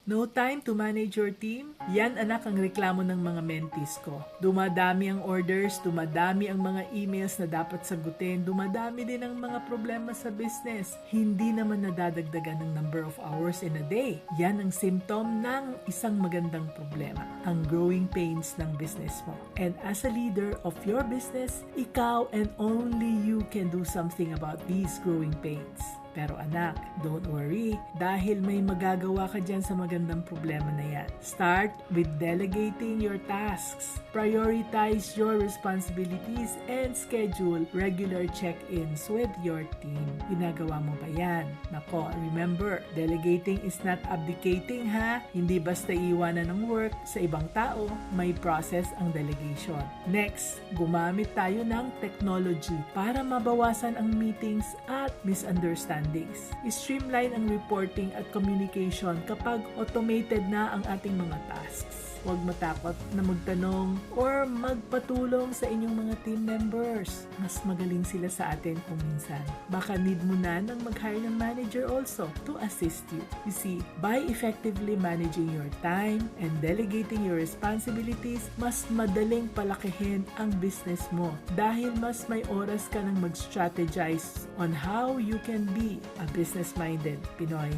No time to manage your team? Yan anak ang reklamo ng mga mentees ko. Dumadami ang orders, dumadami ang mga emails na dapat sagutin, dumadami din ang mga problema sa business. Hindi naman nadadagdagan ng number of hours in a day. Yan ang symptom ng isang magandang problema, ang growing pains ng business mo. And as a leader of your business, ikaw and only you can do something about these growing pains. Pero anak, don't worry dahil may magagawa ka dyan sa magandang problema na yan. Start with delegating your tasks. Prioritize your responsibilities and schedule regular check-ins with your team. Ginagawa mo ba yan? Nako, remember, delegating is not abdicating ha. Hindi basta iwanan ng work sa ibang tao, may process ang delegation. Next, gumamit tayo ng technology para mabawasan ang meetings at misunderstandings. I-streamline ang reporting at communication kapag automated na ang ating mga tasks. Huwag matakot na magtanong or magpatulong sa inyong mga team members. Mas magaling sila sa atin kung minsan. Baka need mo na ng mag-hire ng manager also to assist you. You see, by effectively managing your time and delegating your responsibilities, mas madaling palakihin ang business mo dahil mas may oras ka nang mag-strategize on how you can be a business-minded Pinoy.